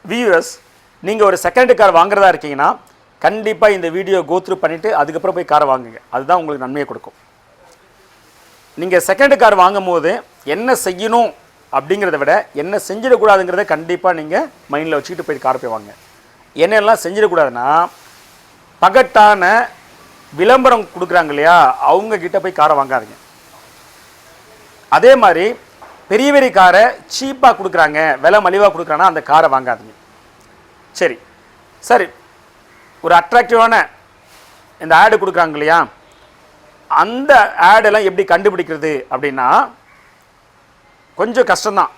Viewers, நீங்கள் ஒரு second car வாங்குறதா இருக்கீங்கன்னா கண்டிப்பாக இந்த வீடியோ கோத்ரூ பண்ணிவிட்டு அதுக்கப்புறம் போய் காரை வாங்குங்க. அதுதான் உங்களுக்கு நன்மையை கொடுக்கும். நீங்கள் செகண்ட் கார் வாங்கும் போது என்ன செய்யணும் அப்படிங்கிறத விட என்ன செஞ்சிடக்கூடாதுங்கிறத கண்டிப்பாக நீங்கள் மைண்டில் வச்சுக்கிட்டு போய் காரை போய் வாங்க. என்னெல்லாம் செஞ்சிடக்கூடாதுன்னா, பகட்டான விளம்பரம் கொடுக்குறாங்க இல்லையா, அவங்கக்கிட்ட போய் காரை வாங்காதீங்க. அதே மாதிரி பெரிய பெரிய காரை சீப்பாக கொடுக்குறாங்க, விலை மலிவாக கொடுக்குறாங்கன்னா அந்த காரை வாங்காதீங்க. சரி, ஒரு அட்ராக்டிவான இந்த ஆடு கொடுக்குறாங்க இல்லையா, அந்த ஆடெல்லாம் எப்படி கண்டுபிடிக்கிறது அப்படின்னா கொஞ்சம் கஷ்டம்தான்.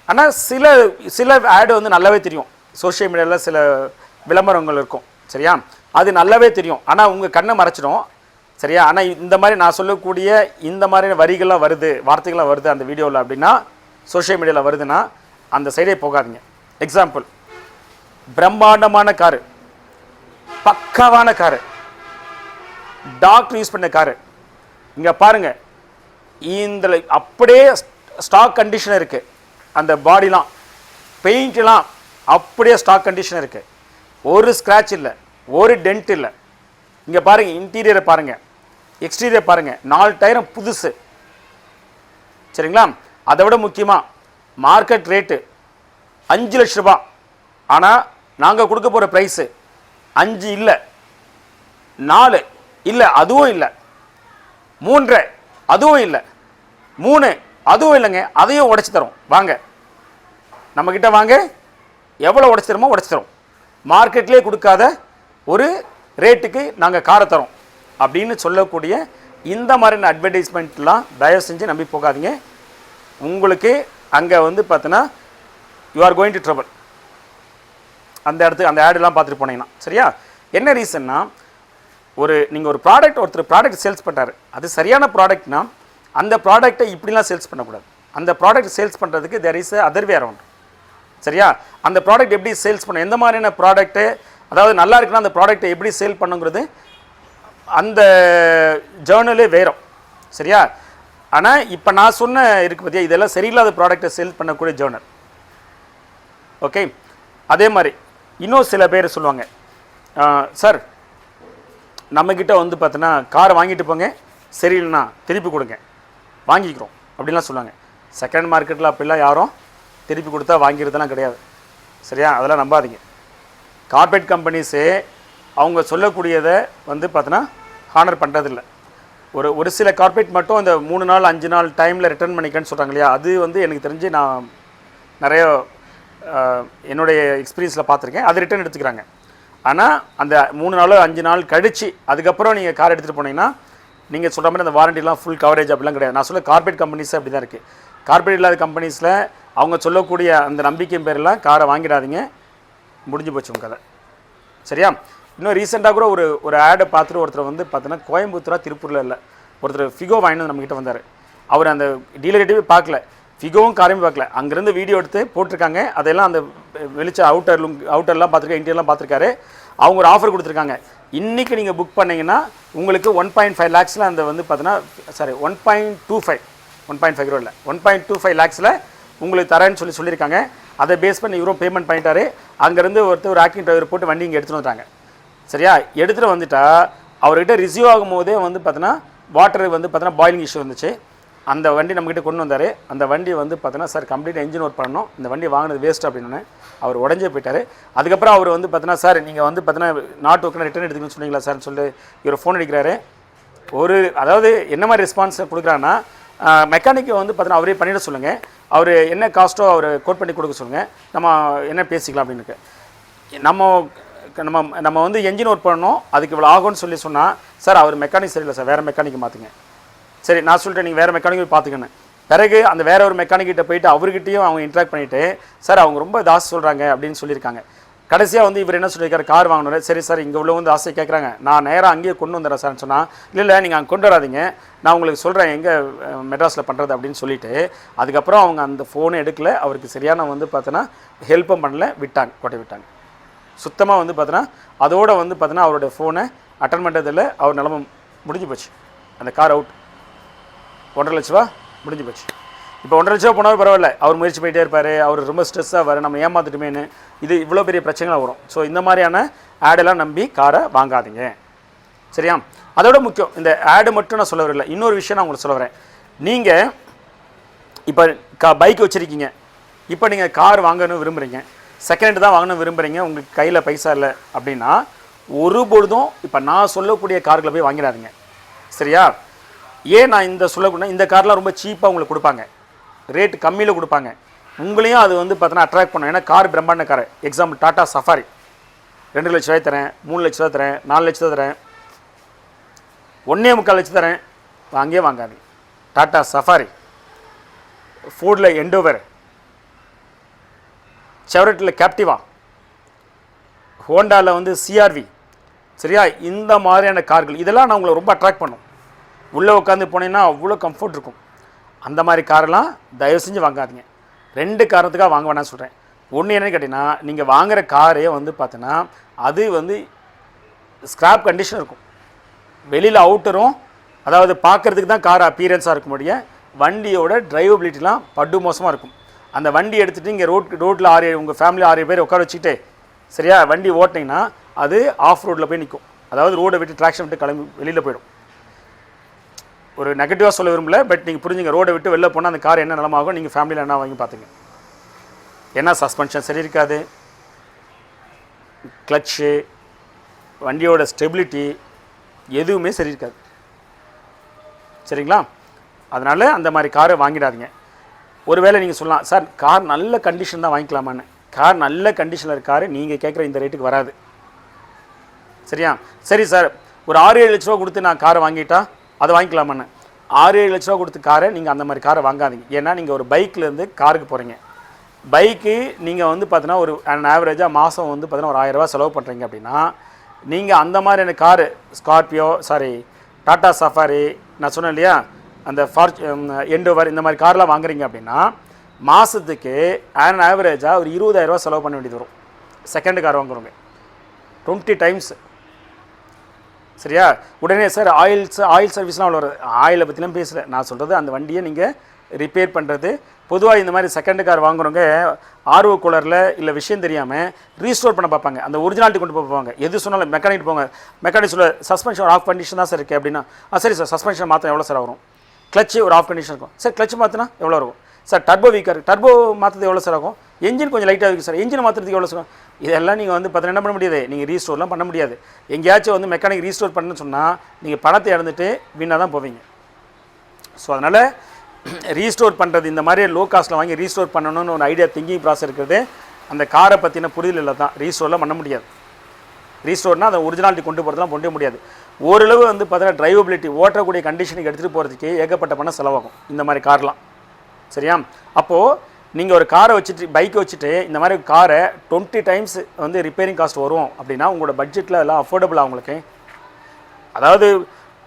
ஆனால் சில ஆடு வந்து நல்லாவே தெரியும். சோஷியல் மீடியாவில் சில விளம்பரங்கள் இருக்கும், சரியா, அது நல்லாவே தெரியும். ஆனால் உங்கள் கண்ணை மறைச்சிடும், சரியா. ஆனால் இந்த மாதிரி நான் சொல்லக்கூடிய இந்த மாதிரி வரிகள்லாம் வருது, வார்த்தைகள்லாம் வருது அந்த வீடியோவில் அப்படின்னா, சோஷியல் மீடியாவில் வருதுன்னா அந்த சைடே போகாதீங்க. எக்ஸாம்பிள், பிரம்மாண்டமான காரு, பக்காவான காரு, டாக்டர் யூஸ் பண்ண காரு, இங்கே பாருங்கள், இந்த அப்படியே ஸ்டாக் கண்டிஷன் இருக்குது. அந்த பாடிலாம் பெயிண்ட்லாம் அப்படியே ஸ்டாக் கண்டிஷன் இருக்குது. ஒரு ஸ்க்ராட்ச் இல்லை, ஒரு டென்ட் இல்லை. இங்கே பாருங்கள், இன்டீரியரை பாருங்கள், எக்ஸ்டீரியர் பாருங்கள், 4 டயரும் புதுசு, சரிங்களா. அதை விட முக்கியமாக மார்க்கெட் ரேட்டு 5 லட்ச ரூபா. ஆனால் நாங்கள் கொடுக்க போகிற ப்ரைஸு 5 இல்லை, 4 இல்லை, அதுவும் இல்லை, 3 அதுவும் இல்லை, 3 அதுவும் இல்லைங்க, அதையும் உடச்சி தரோம். வாங்க நம்மக்கிட்ட வாங்க, எவ்வளோ உடச்சி தரோமோ உடச்சி தரோம். மார்க்கெட்லேயே கொடுக்காத ஒரு ரேட்டுக்கு நாங்கள் காரை தரோம் அப்படின்னு சொல்லக்கூடிய இந்த மாதிரியான அட்வர்டைஸ்மெண்ட்லாம் தயவு செஞ்சு நம்பி போகாதீங்க. உங்களுக்கு அங்கே வந்து பார்த்தீங்கன்னா you are going to trouble. அந்த இடத்துக்கு அந்த ஆடெல்லாம் பார்த்துட்டு போனீங்கன்னா, சரியா. என்ன ரீசன்னா, நீங்கள் ஒரு ஒருத்தர் ப்ராடக்ட் சேல்ஸ் பண்ணுறாரு, அது சரியான ப்ராடக்ட்னா அந்த ப்ராடக்டை இப்படிலாம் சேல்ஸ் பண்ணக்கூடாது. அந்த ப்ராடக்ட் சேல்ஸ் பண்ணுறதுக்கு there is other way around, சரியா. அந்த ப்ராடக்ட் எப்படி சேல்ஸ் பண்ண, எந்த மாதிரியான ப்ராடக்ட்டு, அதாவது நல்லா இருக்குன்னா அந்த ப்ராடக்ட்டை எப்படி சேல் பண்ணுங்கிறது அந்த ஜேர்னலே வேறும், சரியா. ஆனால் இப்போ நான் சொன்ன இருக்கு பார்த்தியா, இதெல்லாம் சரியில்லாத ப்ராடக்டை சேல் பண்ணக்கூடிய ஜேர்னல், ஓகே. அதே மாதிரி இன்னும் சில பேர் சொல்லுவாங்க, சார் நம்மக்கிட்ட வந்து பார்த்தோன்னா காரை வாங்கிட்டு போங்க, சரியில்லைண்ணா திருப்பி கொடுங்க, வாங்கிக்கிறோம் அப்படின்லாம் சொல்லுவாங்க. செகண்ட் மார்க்கெட்டில் அப்படிலாம் யாரும் திருப்பி கொடுத்தா வாங்கிறதுலாம் கிடையாது, சரியா. அதெல்லாம் நம்பாதீங்க. கார்பரேட் கம்பெனிஸே அவங்க சொல்லக்கூடியதை வந்து பார்த்தோன்னா ஹானர் பண்ணுறதில்ல. ஒரு சில கார்பரேட் மட்டும் இந்த 3 நாள் 5 நாள் டைமில் ரிட்டர்ன் பண்ணிக்கன்னு சொல்கிறாங்க இல்லையா, அது வந்து எனக்கு தெரிஞ்சு நான் நிறைய என்னுடைய எக்ஸ்பீரியன்ஸில் பார்த்துருக்கேன், அது ரிட்டர்ன் எடுத்துக்கிறாங்க. ஆனால் அந்த 3 நாளோ 5 நாள் கழித்து அதுக்கப்புறம் நீங்கள் கார் எடுத்துகிட்டு போனீங்கன்னா நீங்கள் சொல்கிற மாதிரி அந்த வாரண்டிலாம் ஃபுல் கவரேஜ் அப்படிலாம் கிடையாது. நான் சொல்ல கார்பரேட் கம்பெனிஸே அப்படி தான் இருக்குது. கார்பரேட் இல்லாத கம்பெனிஸில் அவங்க சொல்லக்கூடிய அந்த நம்பிக்கையின் பேரெல்லாம் காரை வாங்கிடாதீங்க, முடிஞ்சு போச்சு உங்கள் கதை, சரியா. இன்னும் ரீசெண்டாக கூட ஒரு ஆடை பார்த்துட்டு ஒருத்தர் வந்து பார்த்தீங்கன்னா கோயம்புத்தூரா திருப்பூரில் இல்லை, ஒருத்தர் ஃபிகோ வாங்கிட்டு நம்மக்கிட்ட வந்தார். அவர் அந்த டீலர்கிட்டவே பார்க்கல, ஃபிகோவும் காரையும் பார்க்கல, அங்கேருந்து வீடியோ எடுத்து போட்டிருக்காங்க. அதெல்லாம் அந்த வெளிச்ச அவுட்டர்லாம் பார்த்துருக்காரு, இன்டீரியர்லாம் பார்த்துருக்காரு. அவங்க ஒரு ஆஃபர் கொடுத்துருக்காங்க, இன்றைக்கி நீங்கள் புக் பண்ணிங்கன்னா உங்களுக்கு 1.5 லேக்ஸில் அந்த வந்து பார்த்தீங்கன்னா 1.5 crore இல்லை, 1.25 லேக்ஸில் உங்களுக்கு தரேன்னு சொல்லியிருக்காங்க. அதை பேஸ் பண்ணி இவரும் பேமெண்ட் பண்ணிட்டாரு. அங்கேருந்து ஒரு ஆக்டிங் டிரைவர் போட்டு வண்டி இங்கே எடுத்துகிட்டு வந்துட்டாங்க, சரியா. எடுத்துகிட்டு வந்துட்டா அவர்கிட்ட ரிசீவ் ஆகும் போதே வந்து பார்த்தீங்கன்னா வாட்டர் வந்து பார்த்தீங்கன்னா பாயிலிங் இஷ்யூ வந்துச்சு. அந்த வண்டி நம்மக்கிட்ட கொண்டு வந்தார். அந்த வண்டி வந்து பார்த்தீங்கன்னா சார் கம்ப்ளீட் என்ஜின் ஒர்க் பண்ணணும், இந்த வண்டி வாங்கினது வேஸ்ட் அப்படின்னு அவர் உடஞ்சே போயிட்டார். அதுக்கப்புறம் அவர் வந்து பார்த்தீங்கன்னா சார் நீங்கள் வந்து பார்த்தீங்கன்னா நாட் ஒர்க்குன்னு ரிட்டர்ன் எடுத்துக்கணும்னு சொன்னீங்களா சார்னு சொல்லி இவர் ஃபோன் அடிக்கிறாரு. அதாவது என்ன மாதிரி ரெஸ்பான்ஸ் கொடுக்குறாங்கன்னா, மெக்கானிக்கை வந்து பார்த்தீங்கன்னா அவரே பண்ணிட சொல்லுங்கள், அவர் என்ன காஸ்ட்டோ அவர் கோட் பண்ணி கொடுக்க சொல்லுங்கள், நம்ம என்ன பேசிக்கலாம் அப்படின்னு. நம்ம வந்து என்ஜின் ஒர்க் பண்ணணும், அதுக்கு இவ்வளோ ஆகும்னு சொன்னால் சார் அவர் மெக்கானிக் சரியில்லை சார், வேறு மெக்கானிக்கை மாற்றுங்க. சரி நான் சொல்லிட்டேன், நீங்கள் வேறு மெக்கானிக் போய் பார்த்துக்கணும். பிறகு அந்த வேற ஒரு மெக்கானிக்கிட்ட போயிட்டு அவர்கிட்டையும் அவங்க இன்ட்ராக்ட் பண்ணிவிட்டு சார் அவங்க ரொம்ப தாசை சொல்கிறாங்க அப்படின்னு சொல்லியிருக்காங்க. கடைசியாக வந்து இவர் என்ன சொல்லியிருக்காரு, கார் வாங்கணும். சரி சார் இங்கே உள்ள வந்து ஆசை கேட்குறாங்க, நான் நேராக அங்கேயே கொண்டு வந்துடுறேன் சார்னு சொன்னால், இல்லை நீங்கள் அங்கே கொண்டு வராதிங்க, நான் உங்களுக்கு சொல்கிறேன் எங்கே மெட்ராஸில் பண்ணுறது அப்படின்னு சொல்லிவிட்டு அதுக்கப்புறம் அவங்க அந்த ஃபோனை எடுக்கலை, அவருக்கு சரியான வந்து பார்த்தோன்னா ஹெல்ப்பும் பண்ணல, கொட்டை விட்டாங்க சுத்தமாக. வந்து பார்த்தோன்னா அதோடு வந்து பார்த்தோன்னா அவருடைய ஃபோனை அட்டன் பண்ணுறதில்லை, அவர் நிலமை முடிஞ்சு போச்சு. அந்த கார் அவுட், 1.5 லட்ச ரூபா முடிஞ்சு போச்சு. இப்போ 1.5 லட்சம் போனாலும் பரவாயில்ல, அவர் முயற்சி போயிட்டே இருப்பார், அவர் ரொம்ப ஸ்ட்ரெஸ்ஸாக வர நம்ம ஏமாத்துட்டுமேனு இது இவ்வளோ பெரிய பிரச்சனைகள் வரும். ஸோ இந்த மாதிரியான ஆடெல்லாம் நம்பி காரை வாங்காதீங்க. சரியா? அதோட முக்கியம் இந்த ஆடு மட்டும் நான் சொல்ல வரல, இன்னொரு விஷயம் நான் உங்களுக்கு சொல்ல வரேன். நீங்கள் இப்போ பைக் வச்சுருக்கீங்க, இப்போ நீங்கள் கார் வாங்கணும் விரும்புகிறீங்க, செகண்ட் ஹேண்ட் தான் வாங்கணும் விரும்புகிறீங்க, உங்களுக்கு கையில் பைசா இல்லை அப்படின்னா ஒருபொழுதும் இப்போ நான் சொல்லக்கூடிய கார்களை போய் வாங்கிடாதீங்க. சரியா? ஏன் நான் இந்த சொல்லக்கூடிய இந்த கார்லாம் ரொம்ப சீப்பாக உங்களுக்கு கொடுப்பாங்க, ரேட் கம்மியில் கொடுப்பாங்க, உங்களையும் அது வந்து பார்த்தீங்கன்னா அட்ராக்ட் பண்ணும். ஏன்னா கார் பிரம்மாண்ட கார். எக்ஸாம்பிள் டாட்டா சஃபாரி 2 லட்ச ரூபாய் தரேன், 3 லட்ச ரூபா தரேன், 4 லட்ச ரூபா தரேன், 1.25 லட்சம் தரேன், வாங்கே வாங்காதீங்க. டாட்டா சஃபாரி, ஃபோர்டில் எண்டோவர், செவரட்டில் கேப்டிவா, ஹோண்டாவில் வந்து சிஆர்வி. சரியா? இந்த மாதிரியான கார்கள் இதெல்லாம் நான் உங்களை ரொம்ப அட்ராக்ட் பண்ணும். உள்ளே உட்காந்து போனீங்கன்னா அவ்வளோ கம்ஃபர்ட் இருக்கும். அந்த மாதிரி காரெல்லாம் தயவு செஞ்சு வாங்காதீங்க. 2 காரணத்துக்காக வாங்க வேணாம்னு சொல்கிறேன். ஒன்று என்னன்னு கேட்டிங்கன்னா, நீங்கள் வாங்குகிற காரே வந்து பார்த்தீங்கன்னா அது வந்து ஸ்க்ராப் கண்டிஷன் இருக்கும். வெளியில் அவுட்டரும் அதாவது பார்க்குறதுக்கு தான் கார் அப்பீரன்ஸாக இருக்க முடியும், வண்டியோட டிரைவபிலிட்டிலாம் படு மோசமாக இருக்கும். அந்த வண்டி எடுத்துகிட்டு இங்கே ரோட்டில் 6 உங்கள் ஃபேமிலி 6 பேர் உட்கார வச்சுக்கிட்டே சரியா வண்டி ஓட்டினீங்கன்னா அது ஆஃப் ரோட்டில் போய் நிற்கும். அதாவது ரோடை விட்டு ட்ராக்ஷன் விட்டு கிளம்பி வெளியில் போயிடும். ஒரு நெகட்டிவாக சொல்ல விரும்பல, பட் நீங்கள் புரிஞ்சுங்க. ரோடை விட்டு வெளில போனால் அந்த கார் என்ன நிலமாகும், நீங்கள் ஃபேமிலியில் என்ன வாங்கி பார்த்துங்க. ஏன்னா சஸ்பென்ஷன் சரி இருக்காது, கிளட்சு, வண்டியோட ஸ்டெபிலிட்டி எதுவுமே சரி இருக்காது. சரிங்களா? அதனால் அந்த மாதிரி காரை வாங்கிடாதீங்க. ஒருவேளை நீங்கள் சொல்லலாம், சார் கார் நல்ல கண்டிஷன் தான் வாங்கிக்கலாமான்னு. கார் நல்ல கண்டிஷனில் இருக்க காரு நீங்கள் கேட்குற இந்த ரேட்டுக்கு வராது. சரியா? சரி சார், ஒரு 6-7 லட்ச ரூபா கொடுத்து நான் காரை வாங்கிட்டா அதை வாங்கிக்கலாமான்னு. 6-7 லட்ச ரூபா கொடுத்து காரை நீங்கள் அந்த மாதிரி காரை வாங்காதீங்க. ஏன்னா நீங்கள் ஒரு பைக்லேருந்து காருக்கு போகிறீங்க. பைக்கு நீங்கள் வந்து பார்த்தீங்கன்னா ஒரு ஆவரேஜாக மாதம் வந்து பார்த்தீங்கன்னா ஒரு 1000 ரூபா செலவு பண்ணுறீங்க அப்படின்னா, நீங்கள் அந்த மாதிரியான காரு ஸ்கார்பியோ டாட்டா சஃபாரி நான் சொன்னேன் இல்லையா, அந்த எண்டோவர் இந்த மாதிரி கார்லாம் வாங்குறீங்க அப்படின்னா மாதத்துக்கு ஆவரேஜாக ஒரு 20,000 ரூபா செலவு பண்ண வேண்டியது வரும். செகண்ட் கார் வாங்குறவங்க 20 டைம்ஸ். சரியா? உடனே சார் ஆயில் சர்வீஸ்லாம் அவ்வளோ வருது. ஆயிலை பற்றிலாம் பேசல நான் சொல்கிறது, அந்த வண்டியை நீங்கள் ரிப்பேர் பண்ணுறது. பொதுவாக இந்த மாதிரி செகண்ட் கார் வாங்குறவங்க ஆர்வ கோளரில் இல்லை விஷயம் தெரியாமல் ரீஸ்டோர் பண்ண பார்ப்பாங்க. அந்த ஒரிஜினாலிட்டி கொண்டு போவாங்க. எது சொன்னாலும் மெக்கானிக் போங்க, மெக்கானிக் சொல்ல சஸ்பென்ஷன் ஆஃப் கண்டிஷன் தான் சார் இருக்குது அப்படின்னா, சரி சார் சஸ்பென்ஷன் மாற்ற எவ்வளோ சார் வரும், கிளச்சு ஒரு ஆஃப் கண்டிஷன் இருக்கும் சார், கிளச்சு மாற்றினா எவ்வளோ இருக்கும் சார், டர்போ வீக்காக இருக்குது, டர்போ மாற்றுறது எவ்வளோ சார் ஆகும், என்ஜின் கொஞ்சம் லைட்டாக இருக்குது சார், என்ஜின் மாற்றுறதுக்கு எவ்வளோ சார். இதெல்லாம் நீங்கள் வந்து பார்த்தீங்கன்னா என்ன பண்ண முடியாது, நீங்கள் ரீஸ்டோர்லாம் பண்ண முடியாது. எங்கேயாச்சும் வந்து மெக்கானிக் ரீஸ்டோர் பண்ணணும்னு சொன்னால் நீங்கள் பணத்தை இழந்துட்டு வீணாக தான் போவீங்க. ஸோ அதனால் ரீஸ்டோர் பண்ணுறது இந்த மாதிரி லோ காஸ்ட்டில் வாங்கி ரீஸ்டோர் பண்ணணும்னு ஒரு ஐடியா திங்கிங் ப்ராசஸ் இருக்கிறது அந்த காரை பற்றின புரிதல் இல்லை தான். ரீஸ்டோர்லாம் பண்ண முடியாது. ரீஸ்டோர்னால் அதை ஒரிஜினாலிட்டி கொண்டு போகிறதுலாம் கொண்டு முடியாது. ஓரளவு வந்து பார்த்தீங்கன்னா டிரைவபிலிட்டி ஓட்டக்கூடிய கண்டிஷனுக்கு எடுத்துகிட்டு போகிறதுக்கு ஏகப்பட்ட பணம் செலவாகும் இந்த மாதிரி கார்லாம். சரியா? அப்போது நீங்கள் ஒரு காரை வச்சுட்டு பைக்கை வச்சுட்டு இந்த மாதிரி காரை 20 டைம்ஸ் வந்து ரிப்பேரிங் காஸ்ட் வரும் அப்படின்னா உங்களோட பட்ஜெட்டில் எல்லாம் அஃபோர்டபுளாக உங்களுக்கு. அதாவது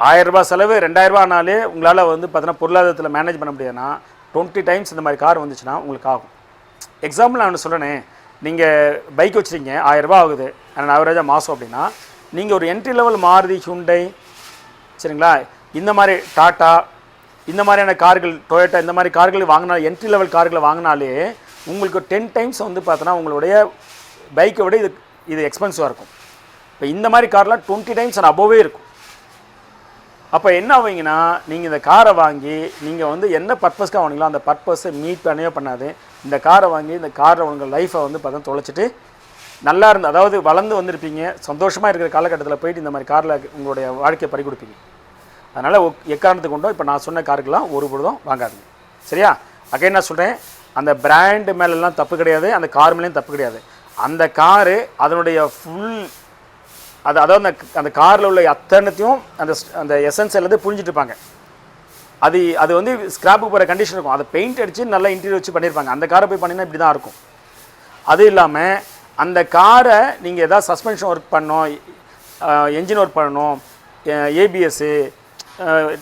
1000 ரூபா செலவு 2000 ரூபானாலே உங்களால் வந்து பார்த்தீங்கன்னா பொருளாதாரத்தில் மேனேஜ் பண்ண முடியாதுன்னா 20 டைம்ஸ் இந்த மாதிரி கார் வந்துச்சுன்னா உங்களுக்கு ஆகும். எக்ஸாம்பிள் நான் ஒன்று சொல்கிறேன், நீங்கள் பைக் வச்சுருக்கீங்க 1000 ரூபா ஆகுது ஆனால் ஆவரேஜாக மாதம் அப்படின்னா, நீங்கள் ஒரு என்ட்ரி லெவல் மாருதி ஹுண்டை சரிங்களா இந்த மாதிரி டாட்டா இந்த மாதிரியான கார்கள் டொயோட்டா இந்த மாதிரி கார்கள் வாங்கினா என்ட்ரி லெவல் கார்களை வாங்கினாலே உங்களுக்கு 10 டைம்ஸ் வந்து பார்த்தோன்னா உங்களுடைய பைக்கை விட இது எக்ஸ்பென்சிவாக இருக்கும். இப்போ இந்த மாதிரி கார்லாம் 20 டைம்ஸ் அண்ட் அபோவே இருக்கும். அப்போ என்ன ஆவீங்கன்னா நீங்கள் இந்த காரை வாங்கி நீங்கள் வந்து என்ன பர்பஸ்க்காக வாங்கிங்களோ அந்த பர்பஸை மீட் பண்ணவே பண்ணாது. இந்த காரை வாங்கி இந்த காரில் உங்கள் லைஃப்பை வந்து பார்த்தா தொலைச்சிட்டு நல்லா இருந்து அதாவது வளர்ந்து வந்திருப்பீங்க, சந்தோஷமாக இருக்கிற காலகட்டத்தில் போயிட்டு இந்த மாதிரி காரில் உங்களுடைய வாழ்க்கையை பறி கொடுப்பீங்க. அதனால் எக்காரணத்துக்கு கொண்டோ இப்போ நான் சொன்ன காருக்கெல்லாம் ஒரு பொழுதும் வாங்காதீங்க. சரியா? அகைன் நான் சொல்கிறேன், அந்த பிராண்டு மேலெல்லாம் தப்பு கிடையாது, அந்த கார் மேலேயும் தப்பு கிடையாது. அந்த காரு அதனுடைய ஃபுல் அதாவது அந்த காரில் உள்ள அத்தனைத்தையும் அந்த எசன்ஸ் எல்லாத்தையும் புரிஞ்சுட்டு இருப்பாங்க. அது வந்து ஸ்கிராப்புக்கு போகிற கண்டிஷன் இருக்கும். அதை பெயிண்ட் அடித்து நல்லா இன்டீரியர் வச்சு பண்ணியிருப்பாங்க. அந்த காரை போய் பண்ணினா இப்படி தான் இருக்கும். அது இல்லாமல் அந்த காரை நீங்கள் எதாவது சஸ்பென்ஷன் ஒர்க் பண்ணணும், என்ஜின் ஒர்க் பண்ணணும், ஏபிஎஸ்ஸு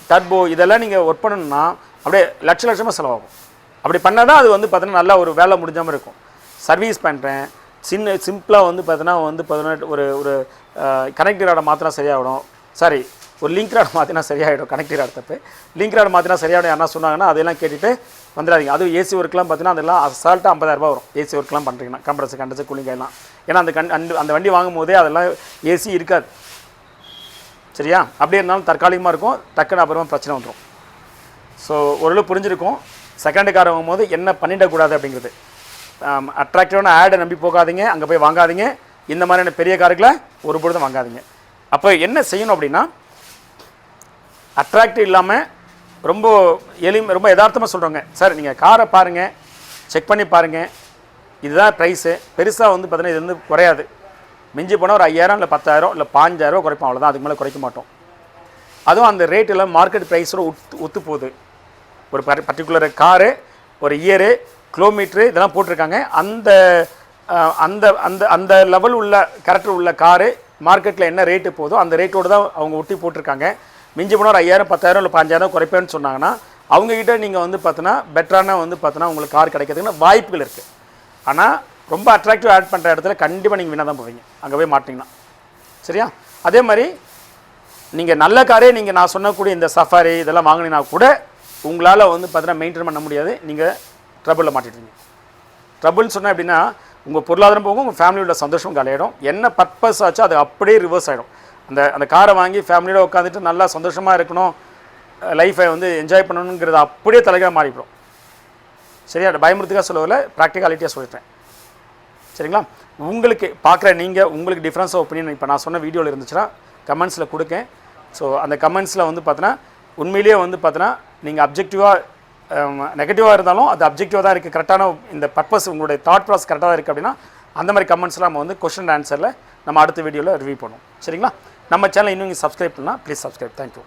டர்போ இதெல்லாம் நீங்கள் ஒர்க் பண்ணணும்னா அப்படியே லட்சமாக செலவாகும். அப்படி பண்ணால் தான் அது வந்து பார்த்தீங்கன்னா நல்லா ஒரு வேலை முடிஞ்சாமல் இருக்கும். சர்வீஸ் பண்ணுறேன் சிம்பிளாக வந்து பார்த்தீங்கன்னா ஒரு கனெக்டரோட மாத்திரம் சரியாகிடும். சாரி ஒரு லிங்க் ராட் மாற்றினா சரியாயிடும், கனெக்டிவ் ராட் தப்பு. லிங்க் ராட் மாற்றினா சரியாயிடும் யாரா சொன்னாங்கன்னா அதெல்லாம் கேட்டுட்டு வந்துடாதீங்க. அதுவும் ஏசி ஒர்க்லாம் பார்த்தீங்கன்னா அதெல்லாம் அசால்ட்டாக 50,000 ரூபா வரும். ஏசி ஒர்க்லாம் பண்ணுறீங்கன்னா கம்ப்ரஸர் கூலிங் எல்லாம். ஏன்னா அந்த வண்டி வாங்கும் போதே அதெல்லாம் ஏசி இருக்காது. சரியா? அப்படியே இருந்தாலும் தற்காலிகமாக இருக்கும், டக்குன்னு அப்புறமா பிரச்சனை வந்துடும். ஸோ ஓரளவு புரிஞ்சிருக்கும். செகண்ட் கார் வாங்கும்போது என்ன பண்ணிடக்கூடாது அப்படிங்கிறது. அட்ராக்டிவான ஆடை நம்பி போகாதீங்க, அங்கே போய் வாங்காதீங்க. இந்த மாதிரியான பெரிய காருகளை ஒரு பொழுதும் வாங்காதீங்க. அப்போ என்ன செய்யணும் அப்படின்னா, அட்ராக்டிவ் இல்லாமல் ரொம்ப யதார்த்தமாக சொல்கிறோங்க. சார் நீங்கள் காரை பாருங்கள், செக் பண்ணி பாருங்கள், இதுதான் ப்ரைஸு, பெருசாக வந்து பார்த்தீங்கன்னா இது வந்து குறையாது. மிஞ்சி போனால் ஒரு 5,000 இல்லை 10,000 இல்லை 5,000 குறைப்போம், அவ்வளோதான். அதுக்கு மேலே குறைக்க மாட்டோம். அதுவும் அந்த ரேட்டில் மார்க்கெட் ப்ரைஸோட ஒத்து போகுது. ஒரு பர்டிகுலர் காரு, ஒரு இயரு, கிலோமீட்ரு இதெல்லாம் போட்டிருக்காங்க. அந்த அந்த அந்த அந்த லெவல் உள்ள கேரக்டர் உள்ள காரு மார்க்கெட்டில் என்ன ரேட்டு போதோ அந்த ரேட்டோடு தான் அவங்க ஒட்டி போட்டிருக்காங்க. மிஞ்சி போனால் ஒரு 5,000 10,000 இல்லை 5,000 குறைப்பேன்னு சொன்னாங்கன்னா அவங்ககிட்ட நீங்கள் வந்து பார்த்தீங்கன்னா பெட்டரான வந்து பார்த்தீங்கன்னா உங்களுக்கு கார் கிடைக்கிறதுக்குன்னு வாய்ப்புகள் இருக்குது. ஆனால் ரொம்ப அட்ராக்டிவ் ஆட் பண்ணுற இடத்துல கண்டிப்பாக நீங்கள் வினா தான் போவீங்க, அங்கே போய் மாட்டிங்கன்னா. சரியா? அதே மாதிரி நீங்கள் நல்ல காரே நீங்கள் நான் சொன்னக்கூடிய இந்த சஃபாரி இதெல்லாம் வாங்கினீங்கன்னா கூட உங்களால் வந்து பார்த்தீங்கன்னா மெயின்டைன் பண்ண முடியாது, நீங்கள் ட்ரபிளில் மாட்டிடுவீங்க. ட்ரபிள்னு சொன்னால் எப்படின்னா உங்கள் பொருளாதாரம் போகும், உங்கள் ஃபேமிலியோட சந்தோஷம் காலியாகிடும். என்ன பர்பஸ் ஆச்சோ அது அப்படியே ரிவர்ஸ் ஆகிடும். அந்த காரை வாங்கி ஃபேமிலியோட உட்காந்துட்டு நல்லா சந்தோஷமாக இருக்கணும், லைஃப்பை வந்து என்ஜாய் பண்ணணுங்கிறது அப்படியே தலைகாக மாறிவிடும். சரியா? பயமுறுத்துக்காக சொல்லவில்லை, ப்ராக்டிகாலிட்டியாக சொல்லிட்டேன். சரிங்களா? உங்களுக்கு பார்க்குற நீங்கள் உங்களுக்கு டிஃப்ரென்ஸ் ஆஃப் ஒப்பீனியன் இப்போ நான் சொன்ன வீடியோவில் இருந்துச்சுன்னா கமெண்ட்ஸில் கொடுக்கேன். ஸோ அந்த கமெண்ட்ஸில் வந்து பார்த்தீங்கன்னா உண்மையிலேயே வந்து பார்த்தீங்கன்னா நீங்கள் அப்ஜெக்டிவாக நெகட்டிவாக இருந்தாலும் அது அப்ஜெக்டிவாக தான் இருக்குது, கரெக்டான இந்த பர்பஸ் உங்களுடைய தாட் ப்ராசஸ் கரெக்டாக தான் இருக்குது அப்படின்னா அந்த மாதிரி கமெண்ட்ஸ்லாம் நம்ம வந்து கொஸ்டின் அண்ட் ஆன்சரில் நம்ம அடுத்த வீடியோவில் ரிவ்யூ பண்ணுவோம். சரிங்களா? நம்ம சேனல் இன்னும் நீங்கள் சப்ஸ்கிரைப் பண்ணால் ப்ளீஸ் சப்ஸ்கிரைப். தேங்க்யூ.